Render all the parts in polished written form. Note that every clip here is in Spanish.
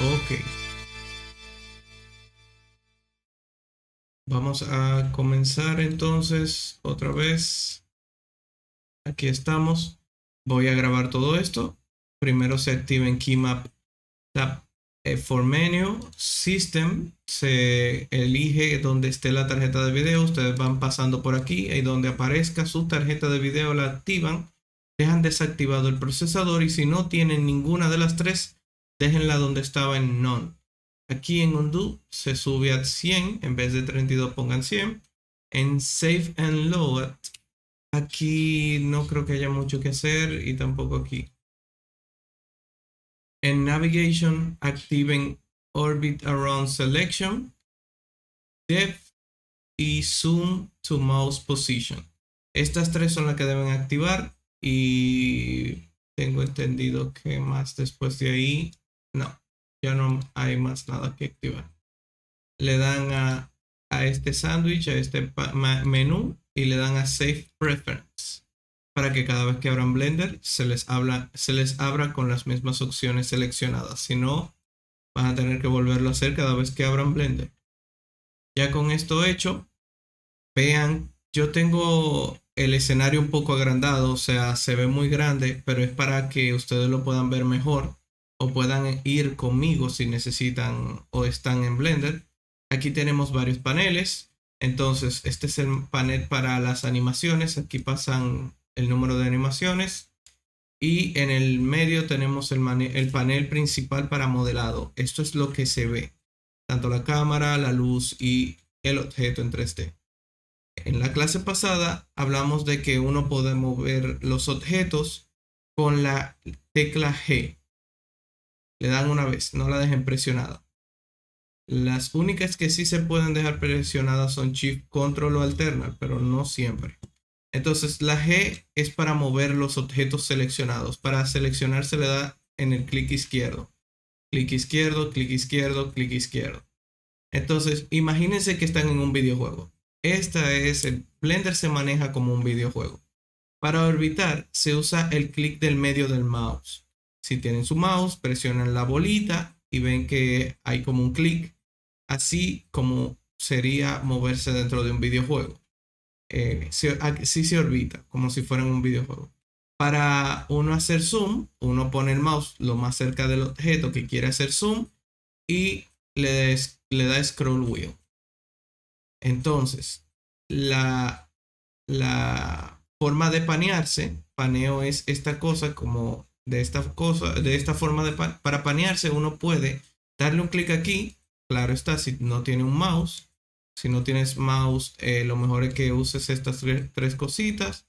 Ok, vamos a comenzar entonces otra vez. Aquí estamos. Voy a grabar todo esto. Primero se activa en Keymap Tab for Menu System. Se elige donde esté la tarjeta de video. Ustedes van pasando por aquí y donde aparezca su tarjeta de video la activan. Dejan desactivado el procesador y si no tienen ninguna de las tres, déjenla donde estaba en None. Aquí en Undo se sube a 100, en vez de 32 pongan 100. En Save and Load, aquí no creo que haya mucho que hacer y tampoco aquí. En Navigation activen Orbit Around Selection, Depth y Zoom to Mouse Position. Estas tres son las que deben activar y tengo entendido que más después de ahí, no, ya no hay más nada que activar. Le dan a este sándwich, a este menú y le dan a Save Preference para que cada vez que abran Blender se les abra con las mismas opciones seleccionadas. Si no, van a tener que volverlo a hacer cada vez que abran Blender. Ya con esto hecho, vean, yo tengo el escenario un poco agrandado, o sea, se ve muy grande, pero es para que ustedes lo puedan ver mejor o puedan ir conmigo si necesitan o están en Blender. Aquí tenemos varios paneles. Entonces, este es el panel para las animaciones. Aquí pasan el número de animaciones. Y en el medio tenemos el panel principal para modelado. Esto es lo que se ve. Tanto la cámara, la luz y el objeto en 3D. En la clase pasada hablamos de que uno puede mover los objetos con la tecla G. Le dan una vez, no la dejen presionada. Las únicas que sí se pueden dejar presionadas son Shift, Control o Alternate, pero no siempre. Entonces la G es para mover los objetos seleccionados. Para seleccionar se le da en el clic izquierdo. Clic izquierdo, clic izquierdo, clic izquierdo. Entonces imagínense que están en un videojuego. El Blender se maneja como un videojuego. Para orbitar se usa el clic del medio del mouse. Si tienen su mouse, presionan la bolita y ven que hay como un clic, así como sería moverse dentro de un videojuego. Así se orbita, como si fuera un videojuego. Para uno hacer zoom, uno pone el mouse lo más cerca del objeto que quiere hacer zoom y le da scroll wheel. Entonces, la forma de panearse, paneo es esta cosa como de esta forma para panearse uno puede darle un clic aquí, claro está, si no tiene un mouse, si no tienes mouse, lo mejor es que uses estas tres cositas.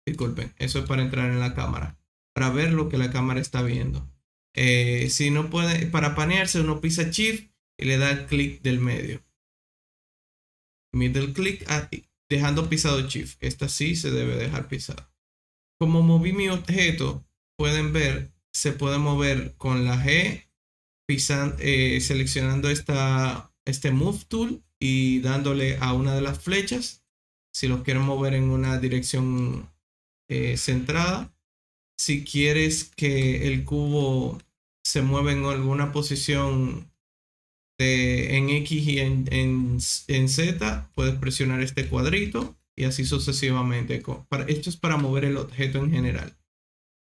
Disculpen, eso es para entrar en la cámara, para ver lo que la cámara está viendo. Si no puede, para panearse uno pisa Shift y le da el clic del medio. Middle click, dejando pisado Shift. Esta sí se debe dejar pisada. Como moví mi objeto, pueden ver, se puede mover con la G, seleccionando este Move Tool y dándole a una de las flechas. Si los quieren mover en una dirección centrada. Si quieres que el cubo se mueva en alguna posición en X y en Z, puedes presionar este cuadrito y así sucesivamente. Esto es para mover el objeto en general.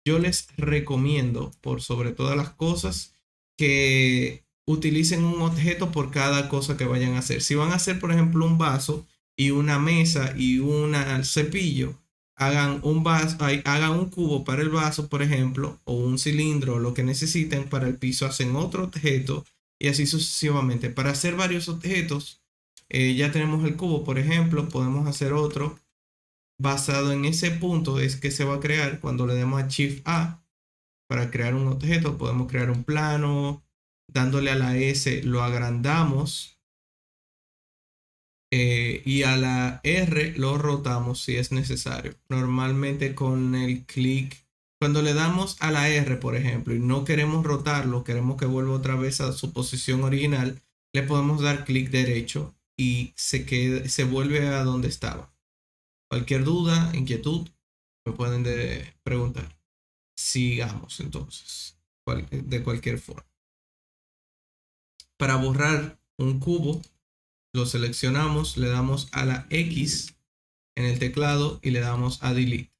Yo les recomiendo, por sobre todas las cosas, que utilicen un objeto por cada cosa que vayan a hacer. Si van a hacer, por ejemplo, un vaso y una mesa y un cepillo, hagan un cubo para el vaso, por ejemplo, o un cilindro, lo que necesiten para el piso, hacen otro objeto y así sucesivamente. Para hacer varios objetos, ya tenemos el cubo, por ejemplo, podemos hacer otro. Basado en ese punto es que se va a crear cuando le demos a Shift A para crear un objeto. Podemos crear un plano, dándole a la S lo agrandamos y a la R lo rotamos si es necesario. Normalmente con el clic, cuando le damos a la R, por ejemplo, y no queremos rotarlo, queremos que vuelva otra vez a su posición original, le podemos dar clic derecho y se vuelve a donde estaba. Cualquier duda, inquietud, me pueden preguntar. Sigamos entonces, de cualquier forma. Para borrar un cubo, lo seleccionamos, le damos a la X en el teclado y le damos a Delete.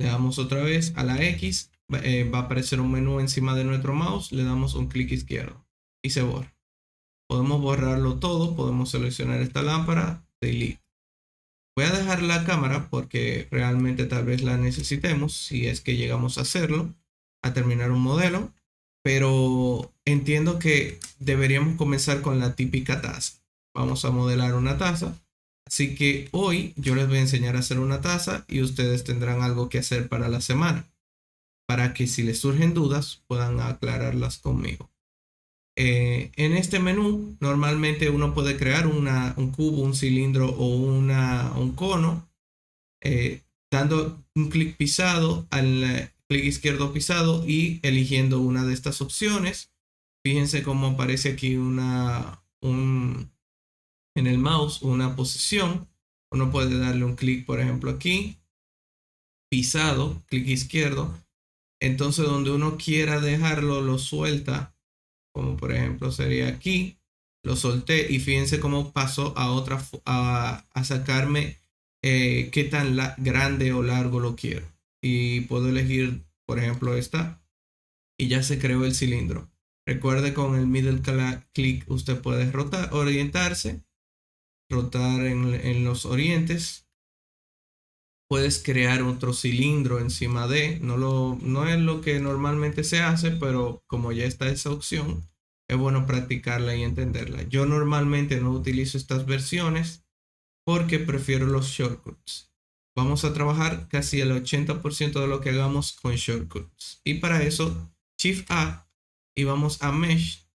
Le damos otra vez a la X, va a aparecer un menú encima de nuestro mouse, le damos un clic izquierdo y se borra. Podemos borrarlo todo, podemos seleccionar esta lámpara, Delete. Voy a dejar la cámara porque realmente tal vez la necesitemos si es que llegamos a hacerlo, a terminar un modelo, pero entiendo que deberíamos comenzar con la típica taza. Vamos a modelar una taza. Así que hoy yo les voy a enseñar a hacer una taza y ustedes tendrán algo que hacer para la semana, para que si les surgen dudas puedan aclararlas conmigo. En este menú normalmente uno puede crear un cubo, un cilindro o un cono, dando un clic pisado al clic izquierdo pisado y eligiendo una de estas opciones. Fíjense cómo aparece aquí en el mouse una posición. Uno puede darle un clic, por ejemplo, aquí, pisado, clic izquierdo. Entonces, donde uno quiera dejarlo, lo suelta, como por ejemplo sería aquí. Lo solté y fíjense cómo pasó a sacarme qué tan grande o largo lo quiero. Y puedo elegir, por ejemplo, esta y ya se creó el cilindro. Recuerde, con el middle click usted puede orientarse, rotar en los orientes. Puedes crear otro cilindro encima de, no es lo que normalmente se hace, pero como ya está esa opción, es bueno practicarla y entenderla. Yo normalmente no utilizo estas versiones porque prefiero los shortcuts. Vamos a trabajar casi el 80% de lo que hagamos con shortcuts. Y para eso, Shift A y vamos a Mesh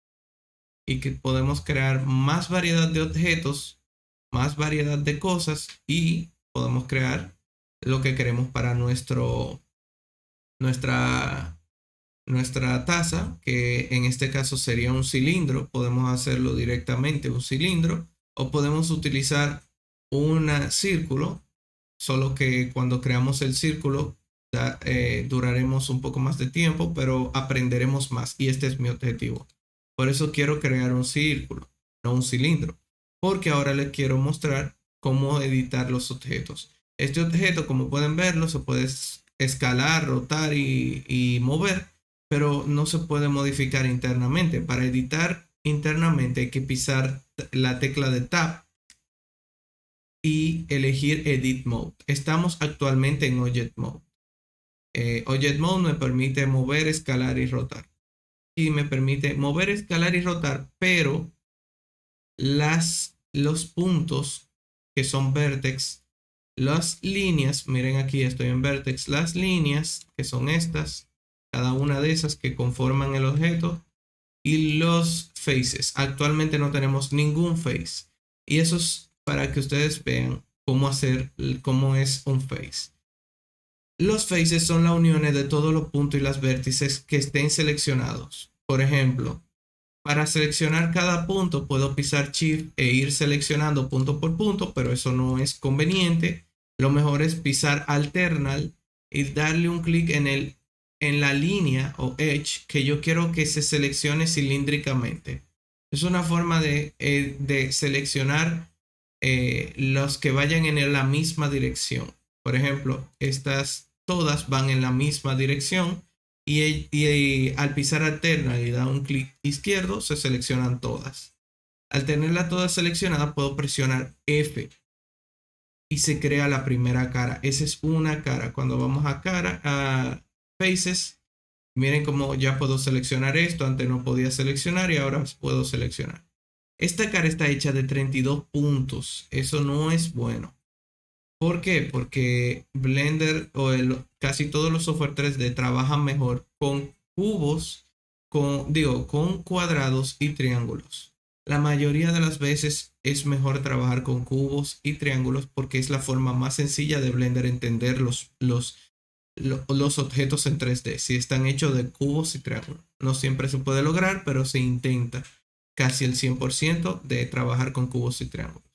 y que podemos crear más variedad de objetos, más variedad de cosas y podemos crear lo que queremos para nuestra taza, que en este caso sería un cilindro. Podemos hacerlo directamente un cilindro o podemos utilizar un círculo, solo que cuando creamos el círculo duraremos un poco más de tiempo, pero aprenderemos más y este es mi objetivo. Por eso quiero crear un círculo, no un cilindro, porque ahora les quiero mostrar cómo editar los objetos. Este objeto, como pueden verlo, se puede escalar, rotar y mover, pero no se puede modificar internamente. Para editar internamente hay que pisar la tecla de Tab y elegir Edit Mode. Estamos actualmente en Object Mode. Object Mode me permite mover, escalar y rotar. Y me permite mover, escalar y rotar, pero los puntos que son vertex, las líneas, miren aquí estoy en vertex, las líneas que son estas, cada una de esas que conforman el objeto, y los faces. Actualmente no tenemos ningún face y eso es para que ustedes vean cómo es un face. Los faces son las uniones de todos los puntos y las vértices que estén seleccionados. Por ejemplo, para seleccionar cada punto puedo pisar Shift e ir seleccionando punto por punto, pero eso no es conveniente. Lo mejor es pisar Alternal y darle un clic en la línea o edge que yo quiero que se seleccione cilíndricamente. Es una forma de seleccionar los que vayan en la misma dirección. Por ejemplo, estas todas van en la misma dirección y al pisar alterna y dar un clic izquierdo se seleccionan todas. Al tenerla todas seleccionadas puedo presionar F y se crea la primera cara. Esa es una cara. Cuando vamos a faces, miren cómo ya puedo seleccionar esto. Antes no podía seleccionar y ahora puedo seleccionar. Esta cara está hecha de 32 puntos. Eso no es bueno. ¿Por qué? Porque Blender casi todos los software 3D trabajan mejor con cubos, con cuadrados y triángulos. La mayoría de las veces es mejor trabajar con cubos y triángulos porque es la forma más sencilla de Blender entender los objetos en 3D. Si están hechos de cubos y triángulos. No siempre se puede lograr, pero se intenta casi el 100% de trabajar con cubos y triángulos.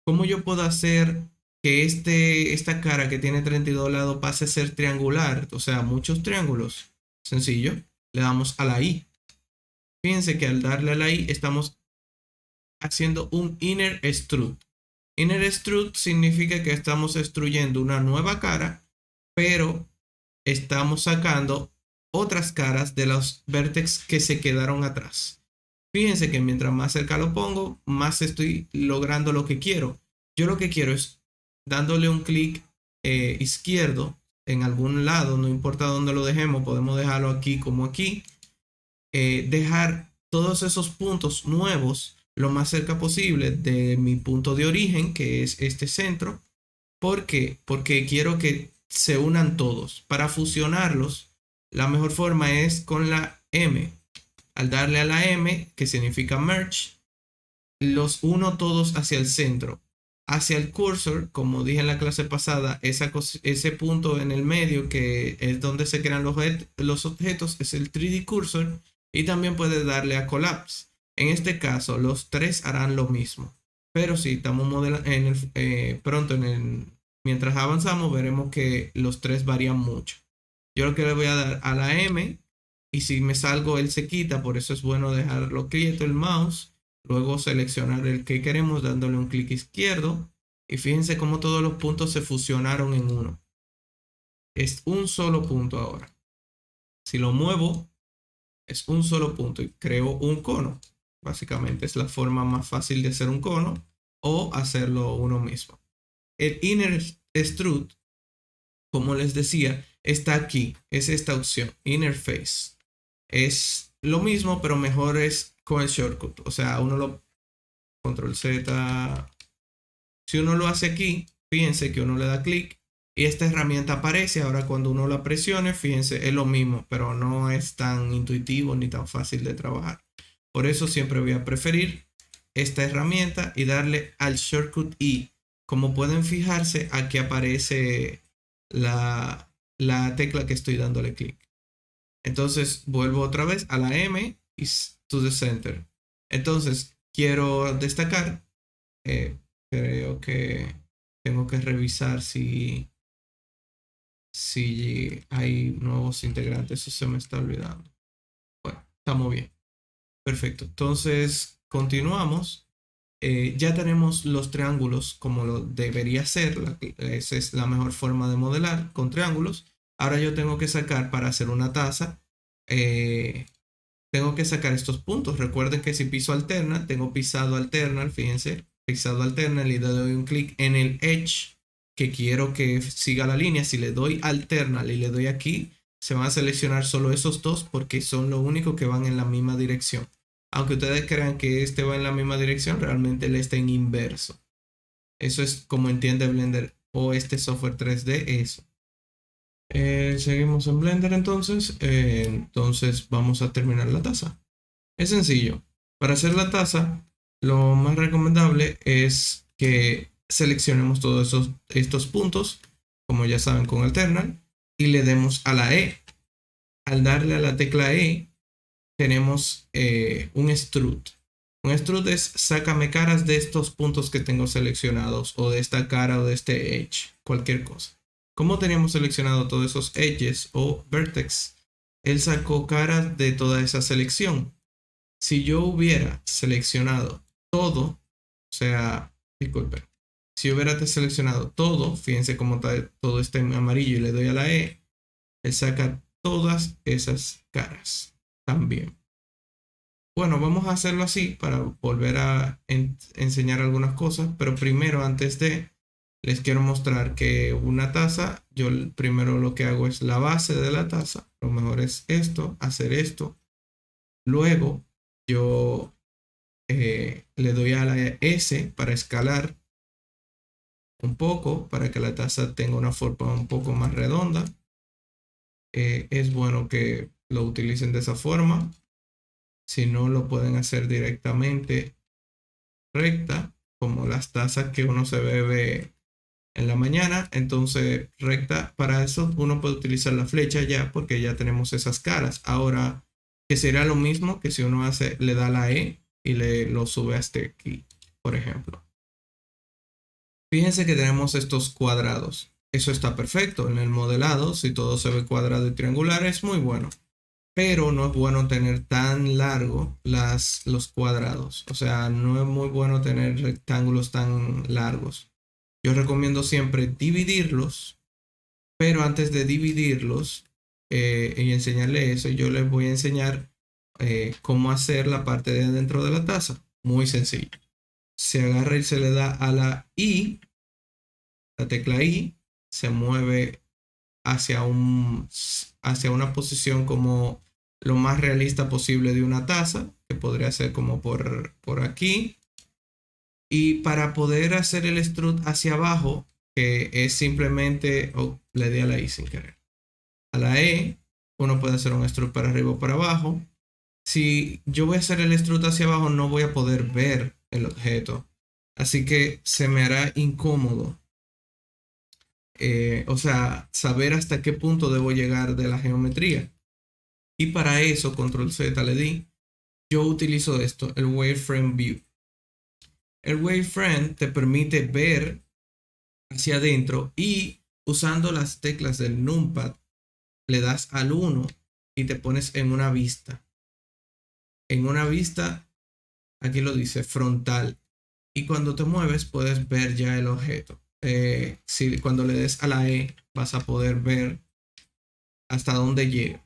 ¿Cómo yo puedo hacer que esta cara que tiene 32 lados pase a ser triangular? O sea, muchos triángulos. Sencillo. Le damos a la I. Fíjense que al darle a la I estamos haciendo un inner extrude. Inner extrude significa que estamos extruyendo una nueva cara, pero estamos sacando otras caras de los vértices que se quedaron atrás. Fíjense que mientras más cerca lo pongo, más estoy logrando lo que quiero. Yo lo que quiero es dándole un clic izquierdo en algún lado, no importa dónde lo dejemos, podemos dejarlo aquí como aquí, dejar todos esos puntos nuevos lo más cerca posible de mi punto de origen, que es este centro. ¿Por qué? Porque quiero que se unan todos. Para fusionarlos, la mejor forma es con la M. Al darle a la M, que significa merge, los uno todos hacia el centro. Hacia el cursor, como dije en la clase pasada, ese punto en el medio que es donde se crean los objetos es el 3D cursor, y también puedes darle a collapse. En este caso, los tres harán lo mismo. Pero si estamos modelando pronto mientras avanzamos, veremos que los tres varían mucho. Yo lo que le voy a dar a la M, y si me salgo, él se quita, por eso es bueno dejarlo quieto el mouse. Luego seleccionar el que queremos dándole un clic izquierdo. Y fíjense cómo todos los puntos se fusionaron en uno. Es un solo punto ahora. Si lo muevo, es un solo punto y creo un cono. Básicamente es la forma más fácil de hacer un cono o hacerlo uno mismo. El inner extrude, como les decía, está aquí. Es esta opción, inner face. Es lo mismo, pero mejor es con el shortcut. O sea, uno lo control Z. Si uno lo hace aquí, fíjense que uno le da clic y esta herramienta aparece. Ahora cuando uno la presione, fíjense, es lo mismo, pero no es tan intuitivo ni tan fácil de trabajar. Por eso siempre voy a preferir esta herramienta y darle al shortcut I. Como pueden fijarse, aquí aparece la tecla que estoy dándole clic. Entonces vuelvo otra vez a la M y to the center. Entonces quiero destacar, creo que tengo que revisar si hay nuevos integrantes. Eso se me está olvidando. Bueno, estamos bien. Perfecto. Entonces continuamos. Ya tenemos los triángulos como lo debería ser. Esa es la mejor forma de modelar con triángulos. Ahora yo tengo que sacar para hacer una taza. Tengo que sacar estos puntos. Recuerden que si piso alterna, tengo pisado alternal, fíjense, pisado alternal y le doy un clic en el edge que quiero que siga la línea. Si le doy alternal y le doy aquí, se van a seleccionar solo esos dos porque son lo único que van en la misma dirección. Aunque ustedes crean que este va en la misma dirección, realmente él está en inverso. Eso es como entiende Blender o este software 3D, eso. Seguimos en Blender entonces. Entonces vamos a terminar la taza. Es sencillo. Para hacer la taza, lo más recomendable es que seleccionemos todos estos puntos, como ya saben, con alternal, y le demos a la E. Al darle a la tecla E, tenemos un extrude. Un extrude es sácame caras de estos puntos que tengo seleccionados, o de esta cara o de este edge, cualquier cosa. Como teníamos seleccionado todos esos edges o vertex, él sacó caras de toda esa selección. Si yo hubiera seleccionado todo, o sea, disculpen, si hubiera seleccionado todo, fíjense cómo todo está en amarillo y le doy a la E, él saca todas esas caras también. Bueno, vamos a hacerlo así para volver a enseñar algunas cosas, pero primero, antes de, les quiero mostrar que una taza, yo primero lo que hago es la base de la taza, lo mejor es esto, hacer esto. Luego yo le doy a la S para escalar un poco, para que la taza tenga una forma un poco más redonda. Es bueno que lo utilicen de esa forma. Si no, lo pueden hacer directamente recta, como las tazas que uno se bebe en la mañana. Entonces recta, para eso uno puede utilizar la flecha ya, porque ya tenemos esas caras. Ahora, que sería lo mismo que si uno le da la E y lo sube hasta aquí, por ejemplo. Fíjense que tenemos estos cuadrados. Eso está perfecto en el modelado. Si todo se ve cuadrado y triangular, es muy bueno. pero no es bueno tener tan largo los cuadrados. O sea, no es muy bueno tener rectángulos tan largos. Yo recomiendo siempre dividirlos, pero antes de dividirlos y enseñarle eso, yo les voy a enseñar cómo hacer la parte de dentro de la taza. Muy sencillo. Se agarra y se le da a la I, la tecla I, se mueve hacia una posición como lo más realista posible de una taza, que podría ser como por aquí. Y para poder hacer el strut hacia abajo, que es simplemente, le di a la I sin querer. A la E, uno puede hacer un strut para arriba o para abajo. Si yo voy a hacer el strut hacia abajo, no voy a poder ver el objeto. Así que se me hará incómodo. O sea, saber hasta qué punto debo llegar de la geometría. Y para eso, control Z le di, yo utilizo esto, el Wireframe View. El Wireframe te permite ver hacia adentro y usando las teclas del numpad, le das al 1 y te pones en una vista. En una vista, aquí lo dice, frontal. Y cuando te mueves, puedes ver ya el objeto. Cuando le des a la E, vas a poder ver hasta dónde llega.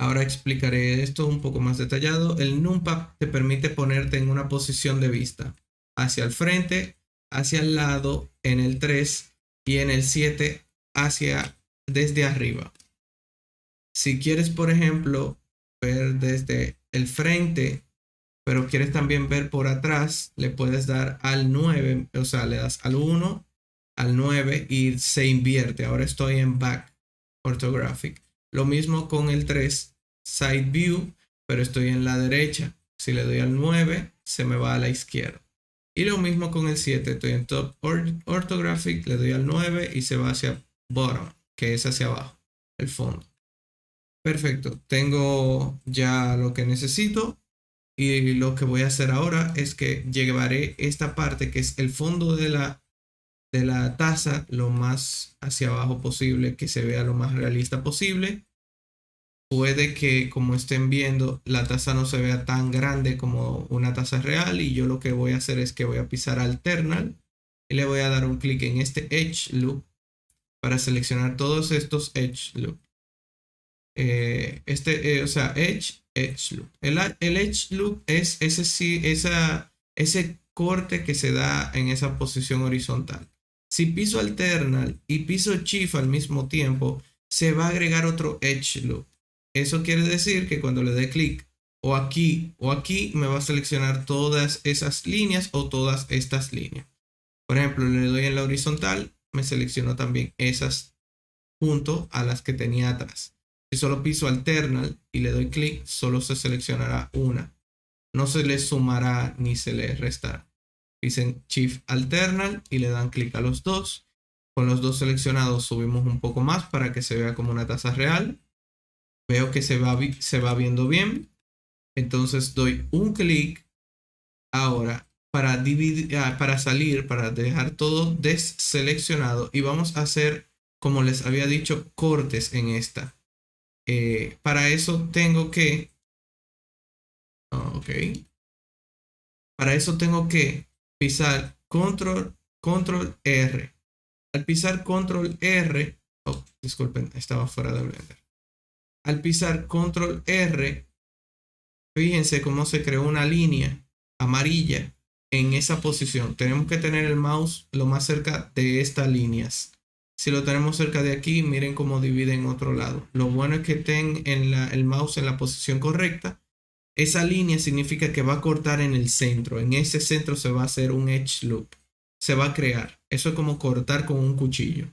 Ahora explicaré esto un poco más detallado. El numpad te permite ponerte en una posición de vista hacia el frente, hacia el lado, en el 3 y en el 7 desde arriba. Si quieres, por ejemplo, ver desde el frente, pero quieres también ver por atrás, le puedes dar al 9, o sea, le das al 1, al 9 y se invierte. Ahora estoy en back orthographic. Lo mismo con el 3, side view, pero estoy en la derecha. Si le doy al 9, se me va a la izquierda. Y lo mismo con el 7, estoy en top orthographic, le doy al 9 y se va hacia bottom, que es hacia abajo, el fondo. Perfecto, tengo ya lo que necesito. Y lo que voy a hacer ahora es que llevaré esta parte que es el fondo de la taza lo más hacia abajo posible, que se vea lo más realista posible. Puede que, como estén viendo, la taza no se vea tan grande como una taza real y yo lo que voy a hacer es que voy a pisar Alternal y le voy a dar un clic en este Edge Loop para seleccionar todos estos Edge Loop. O sea, Edge Loop. El Edge Loop es ese corte que se da en esa posición horizontal. Si piso Alternal y piso Shift al mismo tiempo, se va a agregar otro Edge Loop. Eso quiere decir que cuando le dé clic o aquí, me va a seleccionar todas esas líneas o todas estas líneas. Por ejemplo, le doy en la horizontal, me seleccionó también esas junto a las que tenía atrás. Si solo piso Alternal y le doy clic, solo se seleccionará una. No se le sumará ni se le restará. Dicen Shift Alternal y le dan clic a los dos. Con los dos seleccionados subimos un poco más para que se vea como una taza real. Veo que se va viendo bien. Entonces doy un clic ahora para dividir, para salir, para dejar todo deseleccionado y vamos a hacer, como les había dicho, cortes en esta. Para eso tengo que, ok, para eso tengo que pisar control R. Al pisar control R, disculpen, estaba fuera de Blender. Al pisar control R, fíjense cómo se creó una línea amarilla en esa posición. Tenemos que tener el mouse lo más cerca de estas líneas. Si lo tenemos cerca de aquí, miren cómo divide en otro lado. Lo bueno es que estén el mouse en la posición correcta. Esa línea significa que va a cortar en el centro. En ese centro se va a hacer un edge loop. Se va a crear. Eso es como cortar con un cuchillo.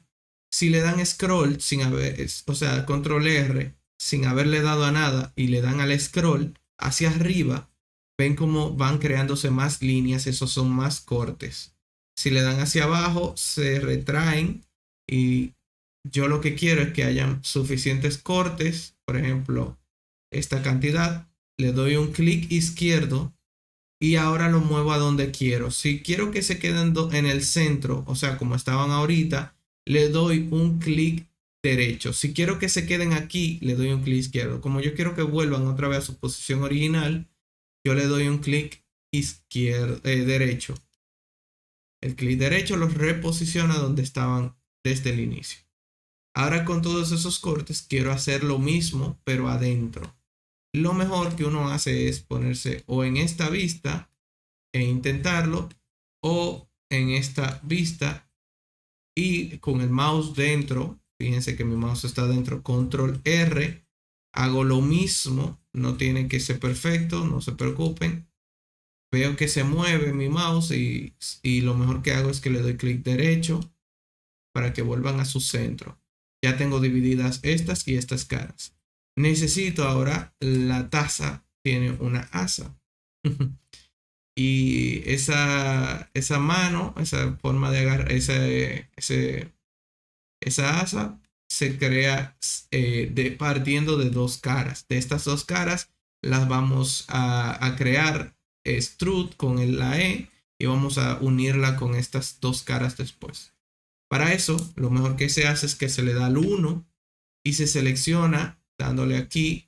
Si le dan scroll o sea, control R, sin haberle dado a nada y le dan al scroll hacia arriba, ven cómo van creándose más líneas. Esos son más cortes. Si le dan hacia abajo, se retraen. Y yo lo que quiero es que hayan suficientes cortes, por ejemplo, esta cantidad. Le doy un clic izquierdo y ahora lo muevo a donde quiero. Si quiero que se queden en el centro, o sea, como estaban ahorita, le doy un clic derecho. Si quiero que se queden aquí, le doy un clic izquierdo. Como yo quiero que vuelvan otra vez a su posición original, yo le doy un clic izquierdo, derecho. El clic derecho los reposiciona donde estaban desde el inicio. Ahora con todos esos cortes quiero hacer lo mismo, pero adentro. Lo mejor que uno hace es ponerse o en esta vista e intentarlo, o en esta vista y con el mouse dentro. Fíjense que mi mouse está dentro, control R, hago lo mismo, no tiene que ser perfecto, no se preocupen. Veo que se mueve mi mouse y lo mejor que hago es que le doy clic derecho para que vuelvan a su centro. Ya tengo divididas estas y estas caras. Necesito ahora la taza, tiene una asa. Y esa mano, esa forma de agarrar, esa asa se crea partiendo de dos caras. De estas dos caras las vamos a crear extrude con la E y vamos a unirla con estas dos caras después. Para eso, lo mejor que se hace es que se le da al 1 y se selecciona dándole aquí.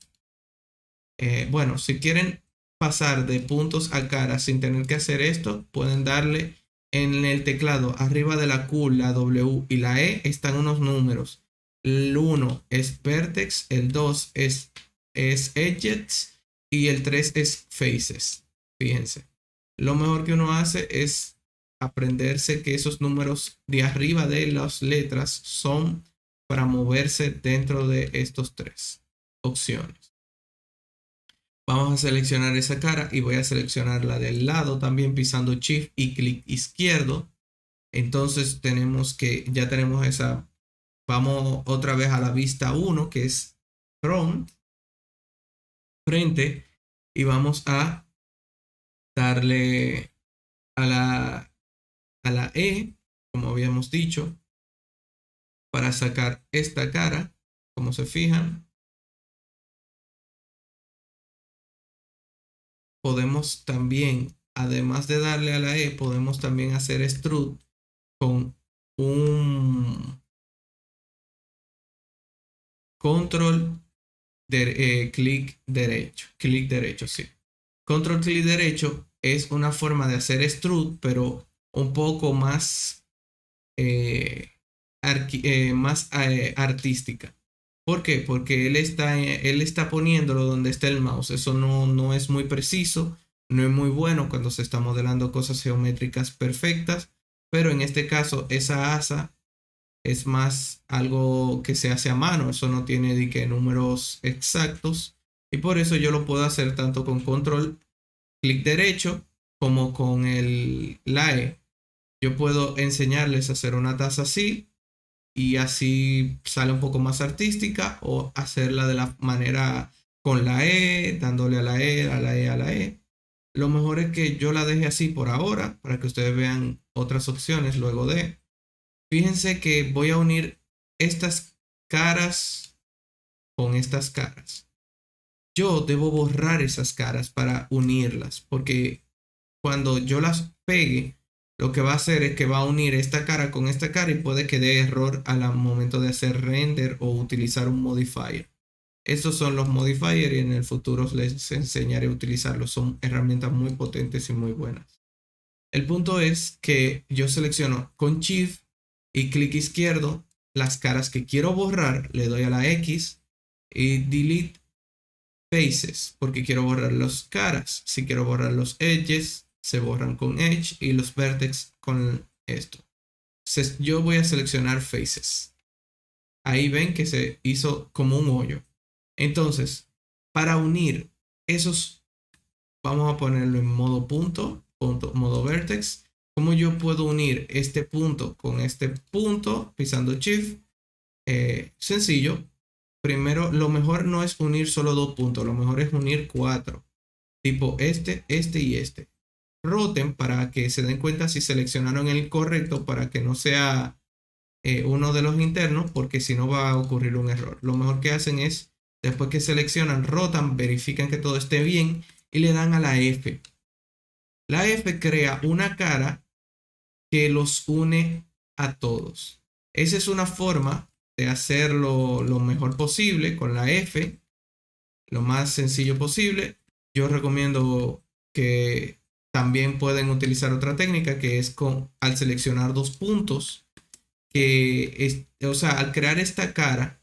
Bueno, si quieren pasar de puntos a caras sin tener que hacer esto, pueden darle en el teclado arriba de la Q, la W y la E están unos números. El 1 es vertex, el 2 es edges y el 3 es faces. Fíjense, lo mejor que uno hace es aprenderse que esos números de arriba de las letras son para moverse dentro de estos tres opciones. Vamos a seleccionar esa cara y voy a seleccionar la del lado también pisando Shift y clic izquierdo. Entonces ya tenemos esa. Vamos otra vez a la vista 1 que es frente, y vamos a darle a la E, como habíamos dicho, para sacar esta cara. Como se fijan, podemos también, además de darle a la E, podemos también hacer extrude con un control clic derecho, sí. Control clic derecho es una forma de hacer extrude, pero un poco más, artística. ¿Por qué? Porque él está poniéndolo donde está el mouse. Eso no es muy preciso, no es muy bueno cuando se está modelando cosas geométricas perfectas, pero en este caso esa asa es más algo que se hace a mano, eso no tiene de que números exactos, y por eso yo lo puedo hacer tanto con control clic derecho como con la E. Yo puedo enseñarles a hacer una taza así y así sale un poco más artística, o hacerla de la manera con la E, dándole a la E, a la E, a la E. Lo mejor es que yo la deje así por ahora para que ustedes vean otras opciones luego de. Fíjense que voy a unir estas caras con estas caras. Yo debo borrar esas caras para unirlas, porque cuando yo las pegue, lo que va a hacer es que va a unir esta cara con esta cara y puede que dé error al momento de hacer render o utilizar un modifier. Estos son los modifiers y en el futuro les enseñaré a utilizarlos. Son herramientas muy potentes y muy buenas. El punto es que yo selecciono con Shift y clic izquierdo las caras que quiero borrar, le doy a la X y delete faces porque quiero borrar las caras. Si quiero borrar los edges, se borran con edge, y los vertex con esto. Yo voy a seleccionar faces. Ahí ven que se hizo como un hoyo. Entonces, para unir esos, vamos a ponerlo en modo punto, modo vertex. ¿Cómo yo puedo unir este punto con este punto pisando Shift? Sencillo. Primero, lo mejor no es unir solo dos puntos, lo mejor es unir 4. Tipo este y este. Roten para que se den cuenta si seleccionaron el correcto, para que no sea uno de los internos, porque si no va a ocurrir un error. Lo mejor que hacen es, después que seleccionan, rotan, verifican que todo esté bien y le dan a la F. La F crea una cara que los une a todos. Esa es una forma de hacerlo lo mejor posible con la F, lo más sencillo posible, yo recomiendo que también pueden utilizar otra técnica que es al seleccionar dos puntos, o sea, al crear esta cara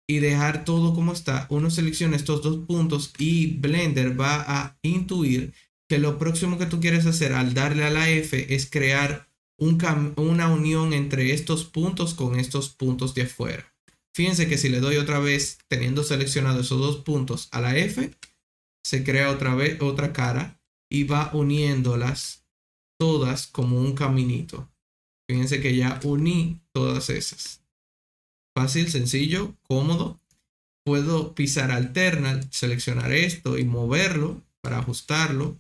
y dejar todo como está, uno selecciona estos dos puntos y Blender va a intuir que lo próximo que tú quieres hacer al darle a la F es crear una unión entre estos puntos con estos puntos de afuera. Fíjense que si le doy otra vez, teniendo seleccionado esos dos puntos a la F, se crea otra vez otra cara y va uniéndolas todas como un caminito. Fíjense que ya uní todas esas. Fácil, sencillo, cómodo. Puedo pisar alternal, seleccionar esto y moverlo para ajustarlo.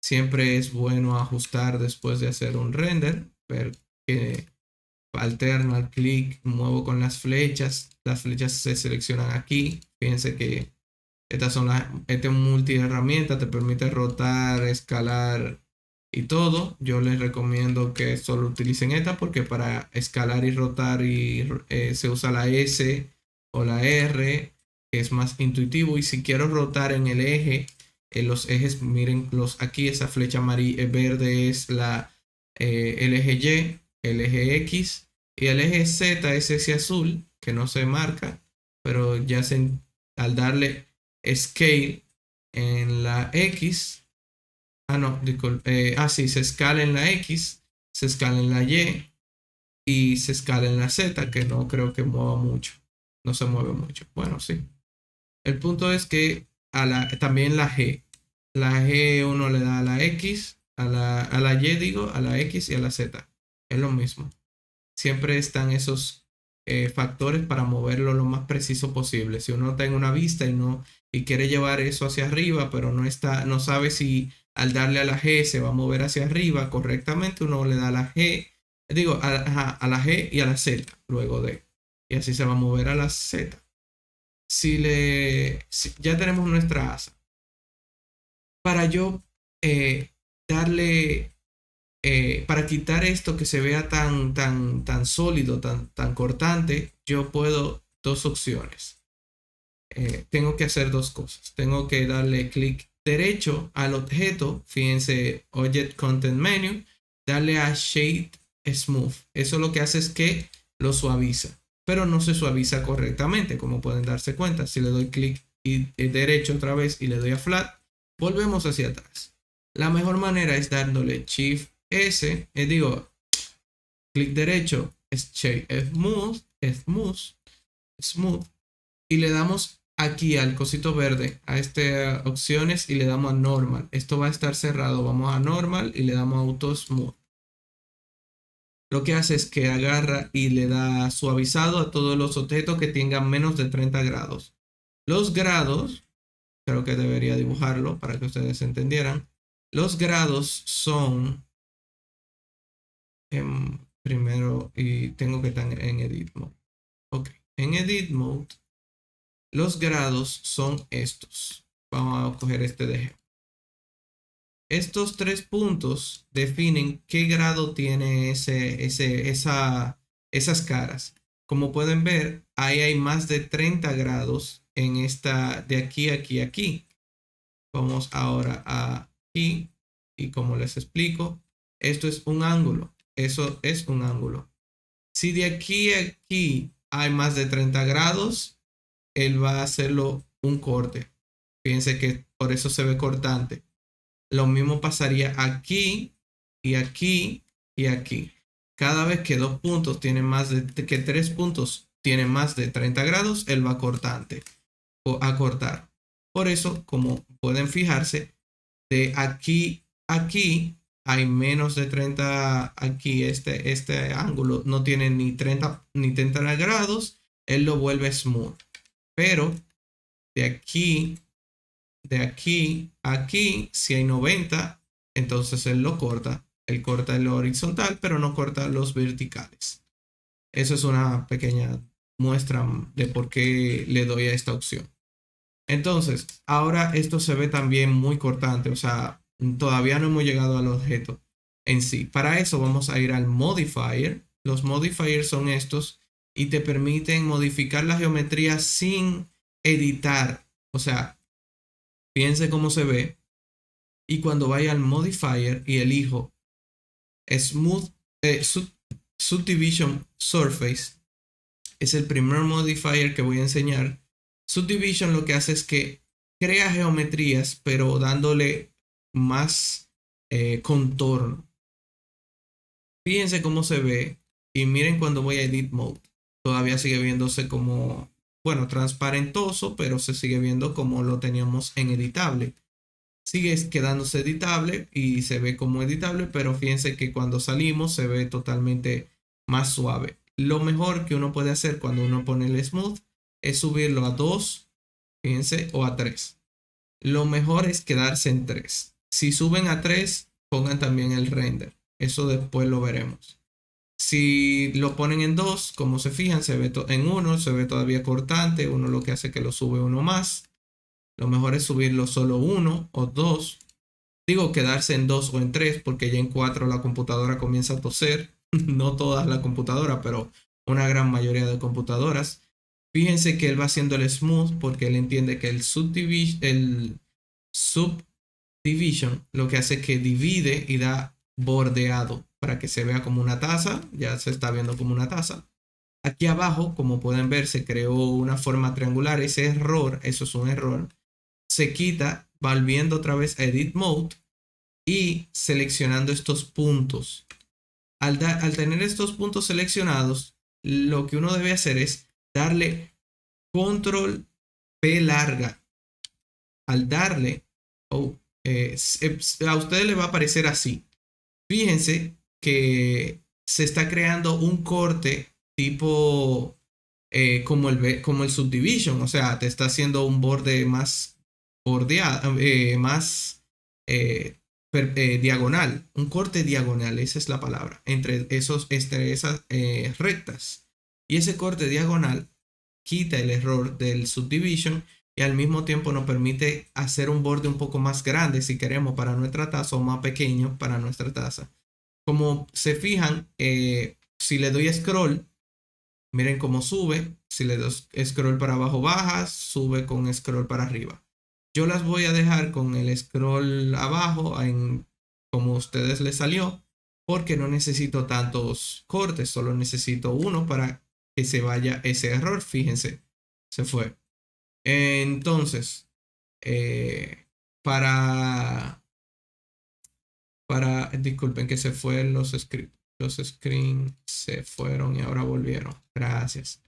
Siempre es bueno ajustar después de hacer un render. Ver que alternal, clic, muevo con las flechas. Las flechas se seleccionan aquí. Fíjense que este multi-herramienta te permite rotar, escalar y todo. Yo les recomiendo que solo utilicen esta porque para escalar y rotar se usa la S o la R, que es más intuitivo. Y si quiero rotar en el eje, en los ejes, miren aquí esa flecha verde es el eje Y, el eje X y el eje Z es ese azul que no se marca, pero ya al darle scale en la X, no, disculpe, sí, se escala en la X, se escala en la Y y se escala en la Z, que no creo que mueva mucho, no se mueve mucho. Bueno, sí. El punto es que también la G uno le da a la X, a la Y digo, a la X y a la Z. Es lo mismo. Siempre están esos factores para moverlo lo más preciso posible. Si uno está en una vista y quiere llevar eso hacia arriba, pero no sabe si al darle a la G se va a mover hacia arriba correctamente, uno le da a la G, digo, a la G y a la Z luego de, y así se va a mover a la Z. Ya tenemos nuestra asa. Para yo darle para quitar esto que se vea tan sólido, tan cortante, yo puedo dos opciones. Tengo que hacer dos cosas. Tengo que darle clic derecho al objeto, fíjense, Object Content Menu, darle a Shade Smooth. Eso lo que hace es que lo suaviza, pero no se suaviza correctamente, como pueden darse cuenta. Si le doy clic derecho otra vez y le doy a Flat, volvemos hacia atrás. La mejor manera es dándole Shift S, clic derecho, es Smooth, y le damos aquí al cosito verde, a opciones, y le damos a Normal. Esto va a estar cerrado, vamos a Normal y le damos a Auto Smooth. Lo que hace es que agarra y le da suavizado a todos los objetos que tengan menos de 30 grados. Los grados, creo que debería dibujarlo para que ustedes entendieran. Los grados son primero, y tengo que estar en Edit Mode. Ok, en Edit Mode, los grados son estos. Vamos a coger este de ejemplo. Estos tres puntos definen qué grado tiene esas caras. Como pueden ver, ahí hay más de 30 grados en esta de aquí, aquí, aquí. Vamos ahora a aquí y como les explico, esto es un ángulo. Eso es un ángulo. Si de aquí a aquí hay más de 30 grados, él va a hacerlo un corte. Fíjense que por eso se ve cortante. Lo mismo pasaría aquí y aquí y aquí. Cada vez que dos puntos tienen que tres puntos tienen más de 30 grados, él va a cortar. Por eso, como pueden fijarse, de aquí a aquí hay menos de 30. Aquí este ángulo no tiene ni 30 grados, él lo vuelve smooth. Pero de aquí a aquí, si hay 90, entonces él lo corta. Él corta el horizontal, pero no corta los verticales. Eso es una pequeña muestra de por qué le doy a esta opción. Entonces, ahora esto se ve también muy cortante, o sea, todavía no hemos llegado al objeto en sí. Para eso vamos a ir al modifier. Los modifiers son estos y te permiten modificar la geometría sin editar. O sea, fíjense cómo se ve. Y cuando vaya al modifier y elijo Smooth Subdivision Surface, es el primer modifier que voy a enseñar. Subdivision lo que hace es que crea geometrías, pero dándole más contorno. Fíjense cómo se ve. Y miren cuando voy a Edit Mode. Todavía sigue viéndose como, bueno, transparentoso, pero se sigue viendo como lo teníamos en editable. Sigue quedándose editable y se ve como editable, pero fíjense que cuando salimos se ve totalmente más suave. Lo mejor que uno puede hacer cuando uno pone el smooth es subirlo a 2, fíjense, o a 3. Lo mejor es quedarse en 3. Si suben a 3, pongan también el render. Eso después lo veremos. Si lo ponen en 2, como se fijan, se ve en 1, se ve todavía cortante. Uno lo que hace es que lo sube uno más. Lo mejor es subirlo solo 1 o 2. Digo quedarse en 2 o en 3 porque ya en 4 la computadora comienza a toser. No todas las computadoras, pero una gran mayoría de computadoras. Fíjense que él va haciendo el smooth porque él entiende que el subdivision lo que hace es que divide y da bordeado para que se vea como una taza. Ya se está viendo como una taza. Aquí abajo, como pueden ver, se creó una forma triangular. Ese error, eso es un error, se quita volviendo otra vez a Edit Mode y seleccionando estos puntos. Al tener estos puntos seleccionados, lo que uno debe hacer es darle Control P larga. Al darle, a ustedes les va a aparecer así. Fíjense que se está creando un corte tipo como el Subdivision. O sea, te está haciendo un borde más bordeado, más diagonal. Un corte diagonal, esa es la palabra. Entre esas rectas. Y ese corte diagonal quita el error del Subdivision y al mismo tiempo nos permite hacer un borde un poco más grande si queremos para nuestra taza o más pequeño para nuestra taza. Como se fijan, si le doy scroll, miren cómo sube. Si le doy scroll para abajo baja, sube con scroll para arriba. Yo las voy a dejar con el scroll abajo en como a ustedes les salió, porque no necesito tantos cortes, solo necesito uno para que se vaya ese error. Fíjense, se fue. Entonces, para disculpen que se fueron los scripts. Los screens se fueron y ahora volvieron. Gracias.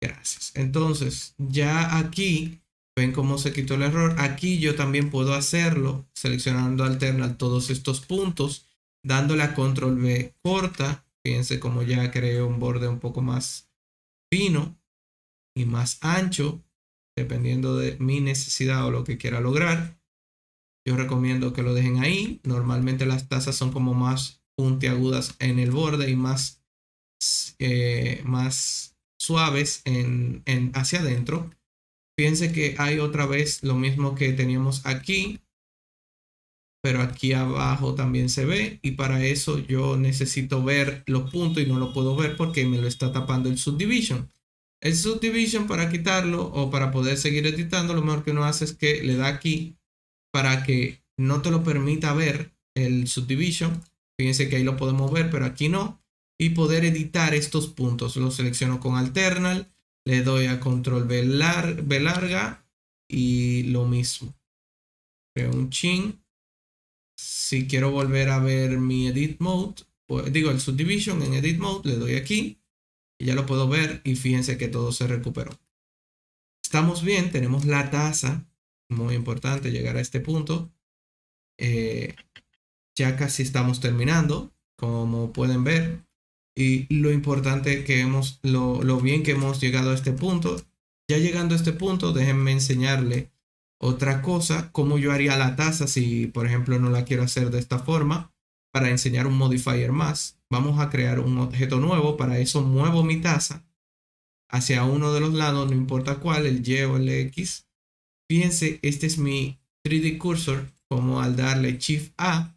Gracias. Entonces, ya aquí ven cómo se quitó el error. Aquí yo también puedo hacerlo seleccionando alternal todos estos puntos, dándole a control V corta. Fíjense cómo ya creé un borde un poco más fino y más ancho, dependiendo de mi necesidad o lo que quiera lograr. Yo recomiendo que lo dejen ahí. Normalmente las tazas son como más puntiagudas en el borde y más suaves hacia adentro. Fíjense que hay otra vez lo mismo que teníamos aquí, pero aquí abajo también se ve, y para eso yo necesito ver los puntos y no lo puedo ver porque me lo está tapando el Subdivision. El Subdivision, para quitarlo o para poder seguir editando, lo mejor que uno hace es que le da aquí para que no te lo permita ver el Subdivision. Fíjense que ahí lo podemos ver, pero aquí no. Y poder editar estos puntos. Lo selecciono con alternal, le doy a control V larga y lo mismo. Creo un chin. Si quiero volver a ver mi edit mode, pues, digo el subdivision en edit mode, le doy aquí y ya lo puedo ver y fíjense que todo se recuperó. Estamos bien, tenemos la taza. Muy importante llegar a este punto. Ya casi estamos terminando, como pueden ver. Y lo importante que lo bien que hemos llegado a este punto. Ya llegando a este punto, déjenme enseñarle otra cosa, cómo yo haría la taza si, por ejemplo, no la quiero hacer de esta forma, para enseñar un modifier más. Vamos a crear un objeto nuevo. Para eso muevo mi taza hacia uno de los lados, no importa cuál, el Y o el X. Fíjense, este es mi 3D cursor, como al darle Shift A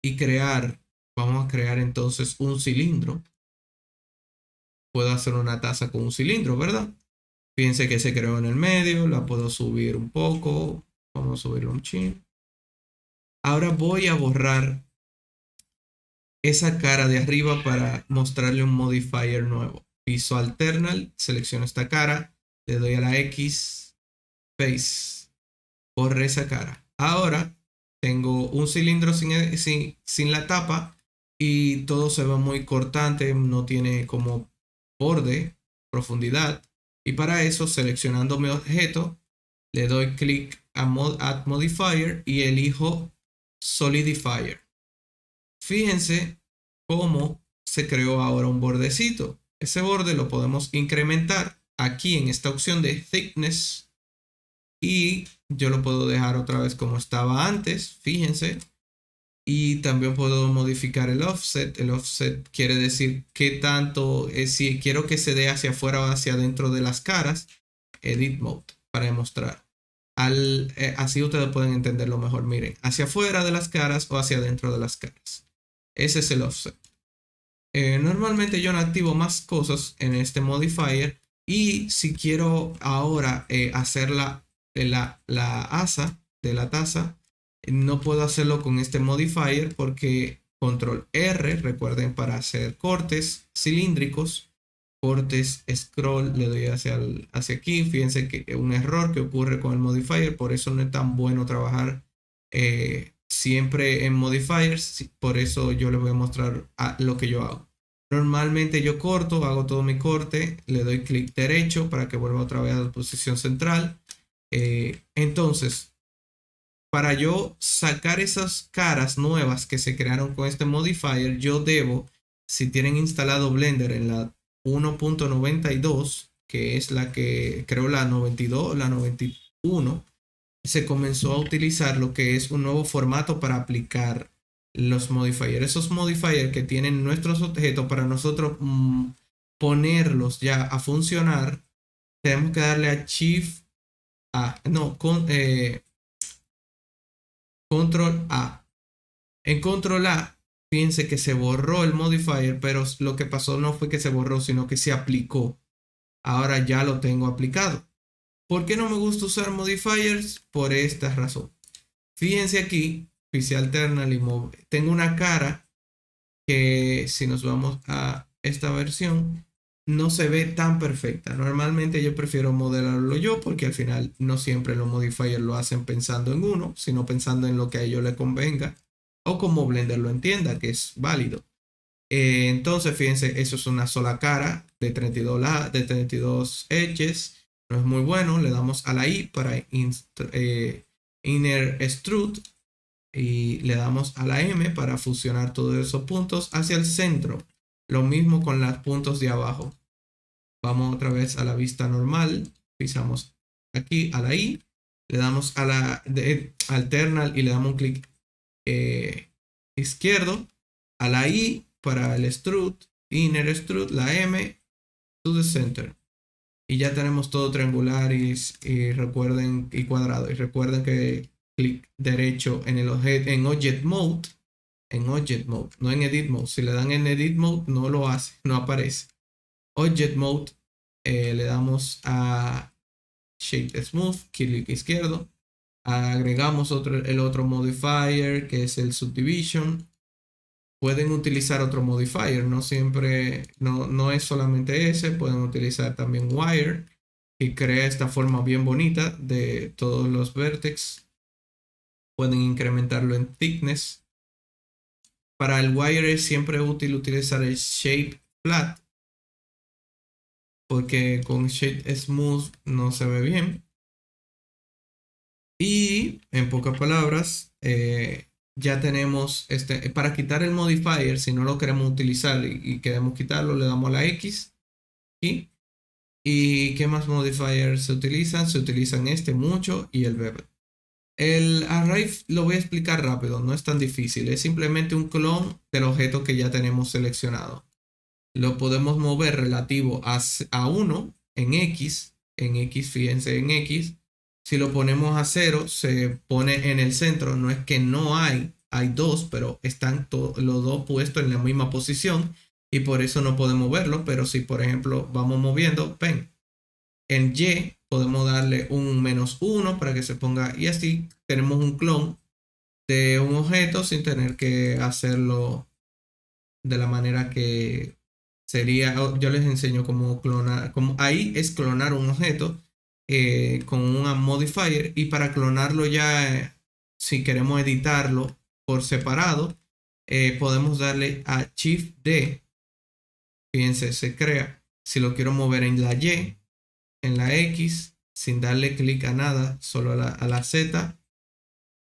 y crear, vamos a crear entonces un cilindro. puedo hacer una taza con un cilindro, ¿verdad? Fíjense que se creó en el medio, la puedo subir un poco, vamos a subirlo un chin. Ahora voy a borrar esa cara de arriba para mostrarle un modifier nuevo. Piso alternal, selecciono esta cara, le doy a la X, face, borré esa cara. Ahora tengo un cilindro sin la tapa y todo se ve muy cortante, no tiene como borde, profundidad. Y para eso, seleccionando mi objeto, le doy clic a Add Modifier y elijo Solidifier. Fíjense cómo se creó ahora un bordecito. Ese borde lo podemos incrementar aquí en esta opción de Thickness y yo lo puedo dejar otra vez como estaba antes, fíjense. Y también puedo modificar el offset. El offset quiere decir qué tanto, si quiero que se dé hacia afuera o hacia adentro de las caras. Edit Mode para demostrar. Así ustedes pueden entenderlo mejor. Miren, hacia afuera de las caras o hacia adentro de las caras. Ese es el offset. Normalmente yo no activo más cosas en este modifier. Y si quiero ahora hacer la asa de la taza, no puedo hacerlo con este modifier porque control R, recuerden, para hacer cortes cilíndricos, cortes scroll, le doy hacia aquí. Fíjense que es un error que ocurre con el modifier, por eso no es tan bueno trabajar siempre en modifiers. Por eso yo les voy a mostrar lo que yo hago. Normalmente yo corto, hago todo mi corte, le doy clic derecho para que vuelva otra vez a la posición central. Entonces, para yo sacar esas caras nuevas que se crearon con este modifier, yo debo, si tienen instalado Blender en la 1.92, que es la que creo la 92, la 91, se comenzó a utilizar lo que es un nuevo formato para aplicar los modifiers. Esos modifiers que tienen nuestros objetos, para nosotros ponerlos ya a funcionar, tenemos que darle a Shift A, no, Control A. En Control A, fíjense que se borró el modifier, pero lo que pasó no fue que se borró, sino que se aplicó. Ahora ya lo tengo aplicado. ¿Por qué no me gusta usar modifiers? Por esta razón. Fíjense aquí, Piso alternal y move. Tengo una cara que si nos vamos a esta versión, no se ve tan perfecta. Normalmente yo prefiero modelarlo yo porque al final no siempre los modifiers lo hacen pensando en uno, sino pensando en lo que a ellos le convenga o como Blender lo entienda, que es válido. Entonces, fíjense, eso es una sola cara de 32 edges. No es muy bueno. Le damos a la I para Inner Extrude y le damos a la M para fusionar todos esos puntos hacia el centro. Lo mismo con los puntos de abajo. Vamos otra vez a la vista normal. Pisamos aquí a la I. Le damos a la alternal y le damos un clic izquierdo. A la I para el extrude. Inner extrude. La M to the center. Y ya tenemos todo triangular y recuerden, y cuadrado. Y recuerden que clic derecho en el objeto, en Object Mode. En Object Mode, no en Edit Mode. Si le dan en Edit Mode, no lo hace, no aparece. Object Mode, le damos a Shape Smooth, clic izquierdo. Agregamos el otro modifier que es el Subdivision. Pueden utilizar otro modifier, no siempre, no es solamente ese. Pueden utilizar también Wire y crea esta forma bien bonita de todos los vértices. Pueden incrementarlo en thickness. Para el wire es siempre útil utilizar el shape flat porque con shape smooth no se ve bien. Y en pocas palabras, ya tenemos para quitar el modifier. Si no lo queremos utilizar y queremos quitarlo, le damos a la X aquí. ¿Y qué más modifiers se utilizan? Se utilizan mucho y el bevel. El array lo voy a explicar rápido, no es tan difícil. Es simplemente un clon del objeto que ya tenemos seleccionado. Lo podemos mover relativo a 1 en X. En X, fíjense en X. Si lo ponemos a 0, se pone en el centro. No es que no hay 2, pero están los dos puestos en la misma posición. y por eso no podemos verlo, pero si por ejemplo vamos moviendo, ven, en Y podemos darle un -1 para que se ponga y así tenemos un clon de un objeto sin tener que hacerlo de la manera que sería. Yo les enseño cómo clonar, como ahí es clonar un objeto con un modifier, y para clonarlo ya, si queremos editarlo por separado, podemos darle a Shift D. Fíjense, se crea. Si lo quiero mover en la Y, en la X, sin darle clic a nada, solo a la Z.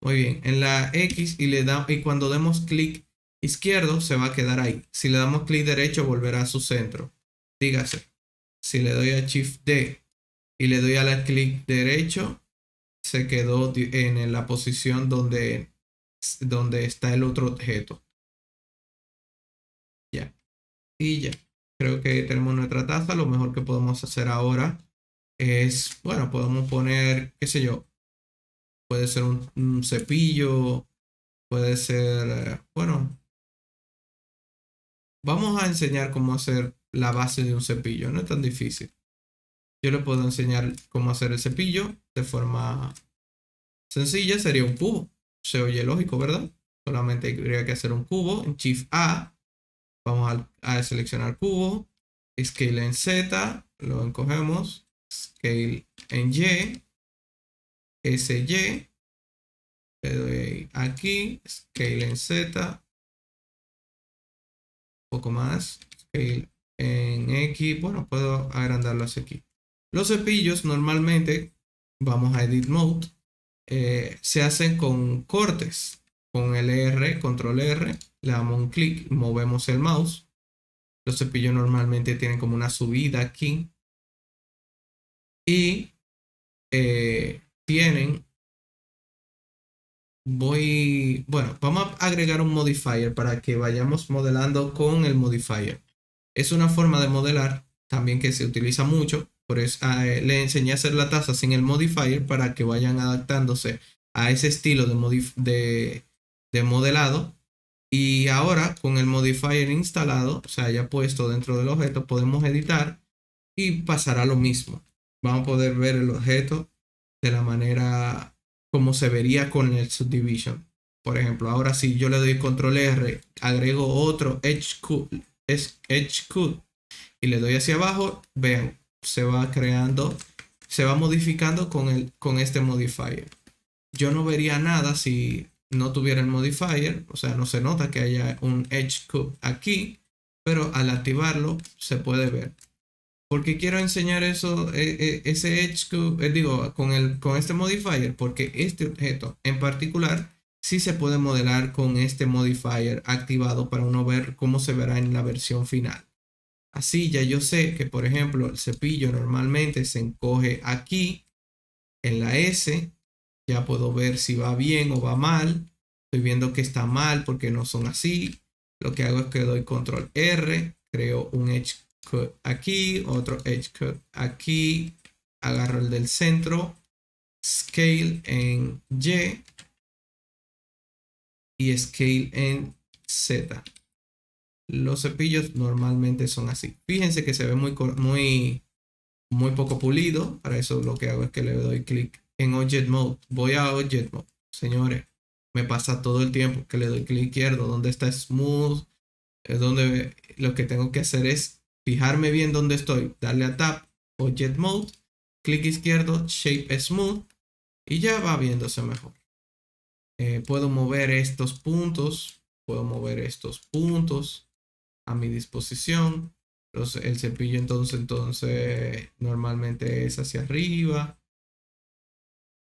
Muy bien, en la X y cuando demos clic izquierdo se va a quedar ahí. Si le damos clic derecho volverá a su centro. Dígase, si le doy a Shift D y le doy a la clic derecho, se quedó en la posición donde está el otro objeto. Ya, y ya. Creo que tenemos nuestra taza. Lo mejor que podemos hacer ahora es, bueno, podemos poner, qué sé yo, puede ser un cepillo, puede ser, bueno, vamos a enseñar cómo hacer la base de un cepillo. No es tan difícil. Yo le puedo enseñar cómo hacer el cepillo de forma sencilla. Sería un cubo. Se oye lógico, ¿verdad? Solamente habría que hacer un cubo. En Shift A vamos a seleccionar cubo. Scale en Z. Lo encogemos. Scale en Y. SY. Le doy aquí. Scale en Z. Un poco más. Scale en X. Bueno, puedo agrandarlo hacia aquí. Los cepillos normalmente, vamos a Edit Mode, se hacen con cortes. Con el R, Control R, le damos un clic, movemos el mouse. Los cepillos normalmente tienen como una subida aquí. Y tienen, bueno, vamos a agregar un modifier para que vayamos modelando con el modifier. Es una forma de modelar también que se utiliza mucho. Por eso le enseñé a hacer la taza sin el modifier para que vayan adaptándose a ese estilo de modelado. Y ahora con el modifier instalado, o sea, ya puesto dentro del objeto, podemos editar y pasará lo mismo. Vamos a poder ver el objeto de la manera como se vería con el subdivision. Por ejemplo, ahora si yo le doy control R, agrego otro edge cut y le doy hacia abajo, vean, se va creando, se va modificando con este modifier. Yo no vería nada si no tuviera el modifier, o sea, no se nota que haya un edge cut aquí, pero al activarlo se puede ver. ¿Por qué quiero enseñar eso, ese edge cut, digo, con este modifier? Porque este objeto en particular sí se puede modelar con este modifier activado para uno ver cómo se verá en la versión final. Así ya yo sé que, por ejemplo, el cepillo normalmente se encoge aquí en la S. Ya puedo ver si va bien o va mal. Estoy viendo que está mal porque no son así. Lo que hago es que doy control R, creo un edge cut aquí, otro edge cut aquí, agarro el del centro, scale en Y scale en Z. Los cepillos normalmente son así. Fíjense que se ve muy poco pulido. Para eso lo que hago es que le doy clic en Object Mode. Voy a Object Mode. Señores, me pasa todo el tiempo que le doy clic izquierdo. Donde está Smooth. Es donde lo que tengo que hacer es fijarme bien donde estoy. Darle a Tab, Object Mode, clic izquierdo, Shape Smooth. Y ya va viéndose mejor. Puedo mover estos puntos. Puedo mover estos puntos a mi disposición. El cepillo entonces normalmente es hacia arriba.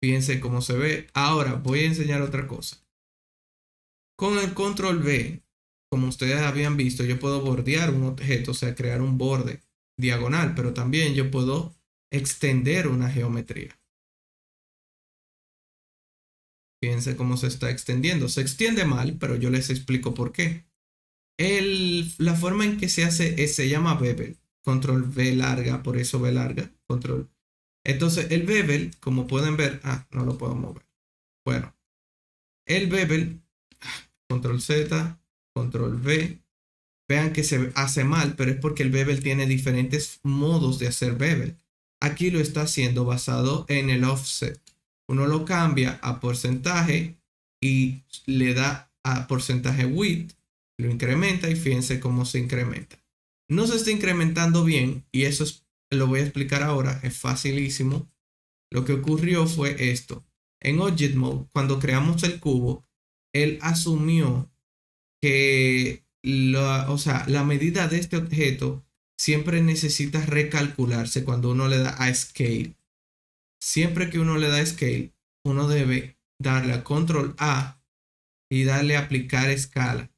Fíjense cómo se ve. Ahora voy a enseñar otra cosa. Con el control V, como ustedes habían visto, yo puedo bordear un objeto, o sea, crear un borde diagonal, pero también yo puedo extender una geometría. Fíjense cómo se está extendiendo. Se extiende mal, pero yo les explico por qué. La forma en que se hace se llama bevel. Control V larga, por eso V larga. Control. Entonces el bevel, como pueden ver, no lo puedo mover. Bueno, el bevel, control Z, control V. vean que se hace mal, pero es porque el bevel tiene diferentes modos de hacer bevel. Aquí lo está haciendo basado en el offset. Uno lo cambia a porcentaje y le da a porcentaje width, lo incrementa y fíjense cómo se incrementa. No se está incrementando bien y eso lo voy a explicar ahora, es facilísimo. Lo que ocurrió fue esto. En Object Mode, cuando creamos el cubo, él asumió que la medida de este objeto siempre necesita recalcularse cuando uno le da a Scale. Siempre que uno le da Scale, uno debe darle a Control A y darle a aplicar escala.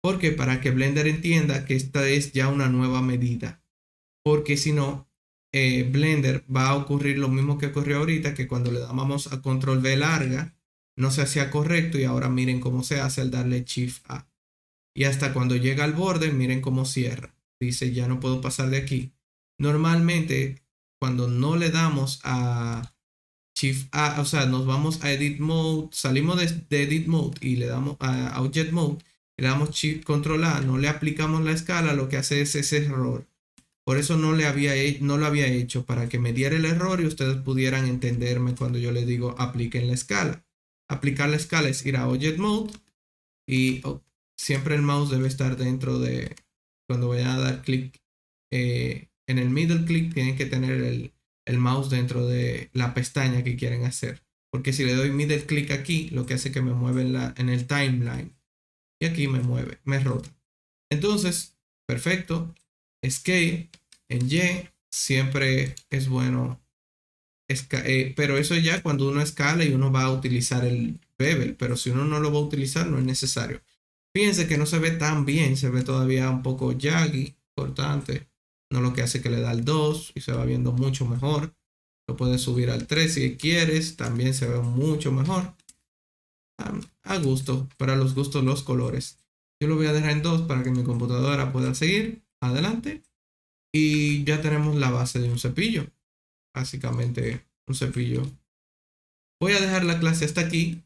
Porque para que Blender entienda que esta es ya una nueva medida. Porque si no, Blender va a ocurrir lo mismo que ocurrió ahorita, que cuando le damos a Control V larga, no se hacía correcto y ahora miren cómo se hace al darle Shift A. Y hasta cuando llega al borde, miren cómo cierra. Dice, ya no puedo pasar de aquí. Normalmente, cuando no le damos a Shift A, o sea, nos vamos a Edit Mode, salimos de Edit Mode y le damos a Object Mode, le damos Shift Control A, no le aplicamos la escala, lo que hace es ese error. Por eso no lo había hecho, para que me diera el error y ustedes pudieran entenderme cuando yo les digo apliquen la escala. Aplicar la escala es ir a Object Mode y siempre el mouse debe estar dentro de, cuando vayan a dar clic en el middle click, tienen que tener el mouse dentro de la pestaña que quieren hacer. Porque si le doy middle click aquí, lo que hace es que me mueve en el timeline. Y aquí me mueve, me rota. Entonces, perfecto. Scale en Y siempre es bueno. Pero eso ya cuando uno escala y uno va a utilizar el bevel. Pero si uno no lo va a utilizar, no es necesario. Fíjense que no se ve tan bien. Se ve todavía un poco jaggy, cortante. No, lo que hace que le da el 2 y se va viendo mucho mejor. Lo puedes subir al 3 si quieres. También se ve mucho mejor. A gusto, para los gustos los colores. Yo lo voy a dejar en 2 para que mi computadora pueda seguir adelante. Y ya tenemos la base de un cepillo. Básicamente un cepillo. Voy a dejar la clase hasta aquí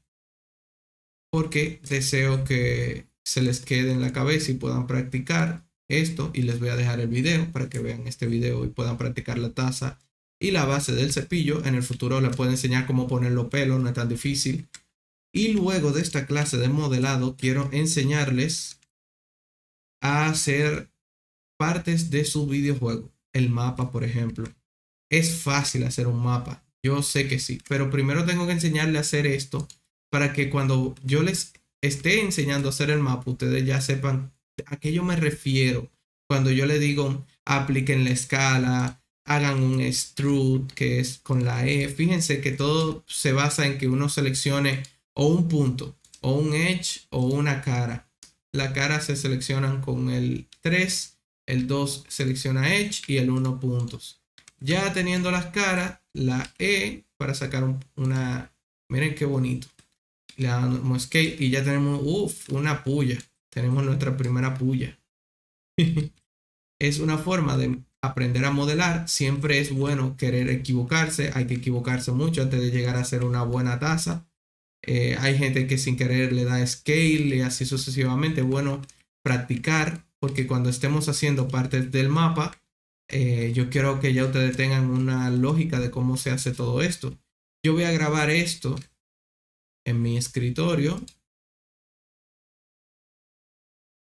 porque deseo que se les quede en la cabeza y puedan practicar esto. Y les voy a dejar el video para que vean este video y puedan practicar la taza y la base del cepillo. En el futuro les puedo enseñar cómo poner los pelos, no es tan difícil. Y luego de esta clase de modelado quiero enseñarles a hacer partes de su videojuego. El mapa, por ejemplo. Es fácil hacer un mapa. Yo sé que sí. Pero primero tengo que enseñarles a hacer esto para que cuando yo les esté enseñando a hacer el mapa, ustedes ya sepan a qué yo me refiero. Cuando yo les digo apliquen la escala, hagan un extrude que es con la E. Fíjense que todo se basa en que uno seleccione o un punto, o un edge, o una cara. La cara se seleccionan con el 3, el 2 selecciona edge y el 1 puntos. Ya teniendo las caras, la E para sacar una... Miren qué bonito. Le damos escape y ya tenemos una puya. Tenemos nuestra primera puya. Es una forma de aprender a modelar. Siempre es bueno querer equivocarse. Hay que equivocarse mucho antes de llegar a hacer una buena taza. Hay gente que sin querer le da scale y así sucesivamente. Bueno, practicar, porque cuando estemos haciendo partes del mapa, yo quiero que ya ustedes tengan una lógica de cómo se hace todo esto. Yo voy a grabar esto en mi escritorio.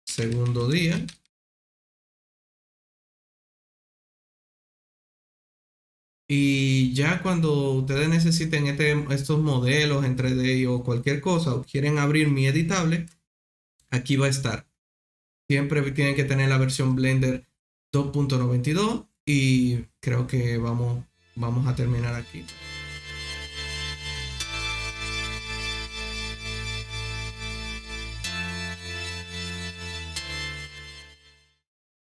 Segundo día. Y ya cuando ustedes necesiten estos modelos en 3D o cualquier cosa o quieren abrir mi editable, aquí va a estar. Siempre tienen que tener la versión Blender 2.92 y creo que vamos a terminar aquí.